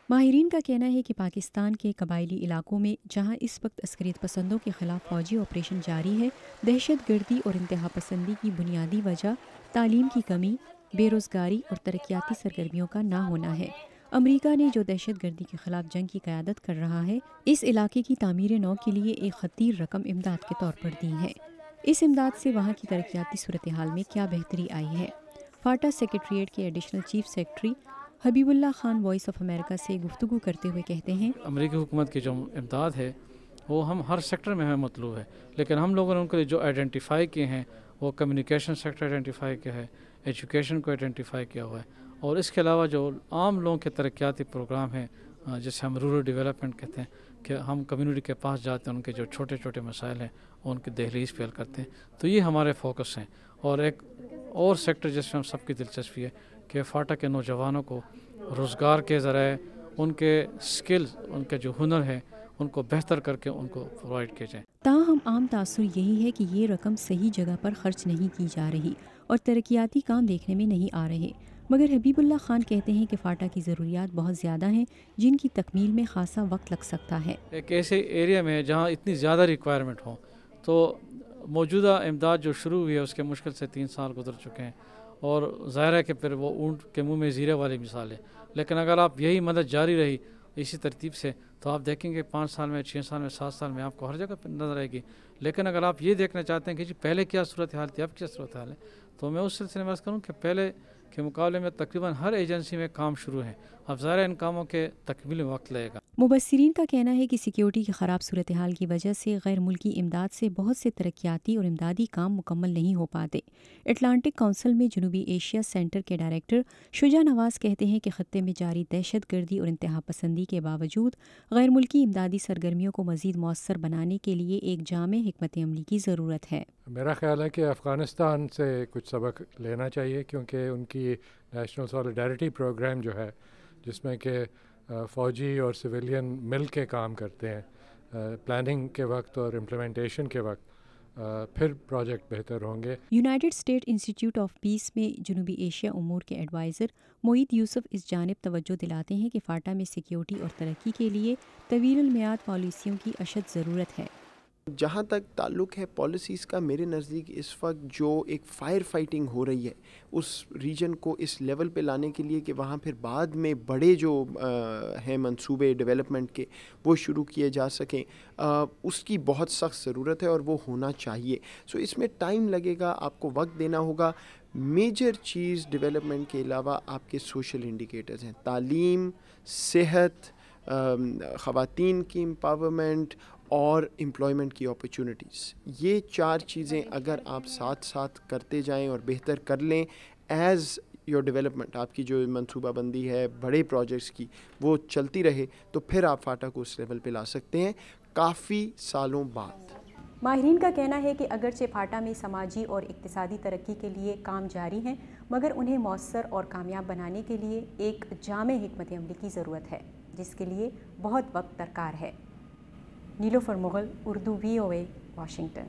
ماہرین کا کہنا ہے کہ پاکستان کے قبائلی علاقوں میں جہاں اس وقت عسکریت پسندوں کے خلاف فوجی آپریشن جاری ہے، دہشت گردی اور انتہا پسندی کی بنیادی وجہ تعلیم کی کمی، بے روزگاری اور ترقیاتی سرگرمیوں کا نہ ہونا ہے۔ امریکہ نے جو دہشت گردی کے خلاف جنگ کی قیادت کر رہا ہے، اس علاقے کی تعمیر نو کے لیے ایک خطیر رقم امداد کے طور پر دی ہے۔ اس امداد سے وہاں کی ترقیاتی صورتحال میں کیا بہتری آئی ہے؟ فاٹا سیکریٹریٹ کے additional chief secretary Habibullah Khan Voice of America سے گفتگو کرتے ہوئے کہتے ہیں، امریکی حکومت کی جو امداد ہے وہ ہم ہر سیکٹر میں ہمیں مطلوب ہے، لیکن ہم لوگوں نے ان کے لیے جو آئیڈینٹیفائی کیے ہیں وہ کمیونیکیشن سیکٹر آئیڈینٹیفائی کیا ہے، ایجوکیشن کو آئیڈینٹیفائی کیا ہوا ہے، اور اس کے علاوہ جو عام لوگوں کے ترقیاتی پروگرام ہیں جسے ہم رورل ڈیولپمنٹ کہتے ہیں، کہ ہم کمیونٹی کے پاس جاتے ہیں، ان کے جو چھوٹے چھوٹے مسائل ہیں ان کی دہلیز پہ حل کرتے ہیں، تو یہ ہمارے فوکس ہیں۔ اور ایک اور سیکٹر جس میں ہم سب کی دلچسپی ہے کہ فاٹا کے نوجوانوں کو روزگار کے ذرائع، ان کے سکلز، ان کے جو ہنر ہے ان کو بہتر کر کے ان کو پرووائڈ کیے جائیں۔ تاہم عام تاثر یہی ہے کہ یہ رقم صحیح جگہ پر خرچ نہیں کی جا رہی اور ترقیاتی کام دیکھنے میں نہیں آ رہے، مگر حبیب اللہ خان کہتے ہیں کہ فاٹا کی ضروریات بہت زیادہ ہیں جن کی تکمیل میں خاصا وقت لگ سکتا ہے۔ ایک ایسے ایریا میں جہاں اتنی زیادہ ریکوائرمنٹ ہو، تو موجودہ امداد جو شروع ہوئی ہے اس کے مشکل سے 3 سال گزر چکے ہیں، اور ظاہر ہے کہ پھر وہ اونٹ کے منہ میں زیرے والی مثال ہے، لیکن اگر آپ یہی مدد جاری رہی اسی ترتیب سے تو آپ دیکھیں گے 5 سال میں، 6 سال میں، 7 سال میں آپ کو ہر جگہ پہ نظر آئے گی۔ لیکن اگر آپ یہ دیکھنا چاہتے ہیں کہ جی پہلے کیا صورتحال تھی اب کیا صورتحال ہے، تو میں اس سلسلے میں عرض کروں کہ پہلے کے مقابلے میں تقریباً ہر ایجنسی میں کام شروع ہیں، اب ظاہر ہے ان کاموں کے تکمیل میں وقت لگے گا۔ مبصرین کا کہنا ہے کہ سیکیورٹی کی خراب صورتحال کی وجہ سے غیر ملکی امداد سے بہت سے ترقیاتی اور امدادی کام مکمل نہیں ہو پاتے۔ اٹلانٹک کونسل میں جنوبی ایشیا سینٹر کے ڈائریکٹر شجاع نواز کہتے ہیں کہ خطے میں جاری دہشت گردی اور انتہا پسندی کے باوجود غیر ملکی امدادی سرگرمیوں کو مزید مؤثر بنانے کے لیے ایک جامع حکمت عملی کی ضرورت ہے۔ میرا خیال ہے کہ افغانستان سے کچھ سبق لینا چاہیے، کیونکہ ان کی نیشنل سالیڈیرٹی پروگرام جو ہے جس میں کہ فوجی اور سویلین مل کے کام کرتے ہیں پلاننگ کے وقت اور امپلیمنٹیشن کے وقت، پھر پروجیکٹ بہتر ہوں گے۔ یونائیٹڈ اسٹیٹ انسٹی ٹیوٹ آف پیس میں جنوبی ایشیا امور کے ایڈوائزر معید یوسف اس جانب توجہ دلاتے ہیں کہ فاٹا میں سیکیورٹی اور ترقی کے لیے طویل المیعاد پالیسیوں کی اشد ضرورت ہے۔ جہاں تک تعلق ہے پالیسیز کا، میرے نزدیک اس وقت جو ایک فائر فائٹنگ ہو رہی ہے اس ریجن کو اس لیول پہ لانے کے لیے کہ وہاں پھر بعد میں بڑے جو ہیں منصوبے ڈیولپمنٹ کے وہ شروع کیے جا سکیں، اس کی بہت سخت ضرورت ہے اور وہ ہونا چاہیے۔ سو اس میں ٹائم لگے گا، آپ کو وقت دینا ہوگا۔ میجر چیز ڈیولپمنٹ کے علاوہ آپ کے سوشل انڈیکیٹرز ہیں، تعلیم، صحت، خواتین کی امپاورمنٹ اور امپلائمنٹ کی اپرچونٹیز، یہ 4 چیزیں اگر آپ ساتھ ساتھ کرتے جائیں اور بہتر کر لیں ایز یور ڈیولپمنٹ، آپ کی جو منصوبہ بندی ہے بڑے پروجیکٹس کی وہ چلتی رہے، تو پھر آپ فاٹا کو اس لیول پہ لا سکتے ہیں کافی سالوں بعد۔ ماہرین کا کہنا ہے کہ اگرچہ فاٹا میں سماجی اور اقتصادی ترقی کے لیے کام جاری ہیں، مگر انہیں مؤثر اور کامیاب بنانے کے لیے ایک جامع حکمت عملی کی ضرورت ہے، جس کے لیے بہت وقت درکار ہے۔ نیلوفر مغل، اردو VOA، واشنگٹن۔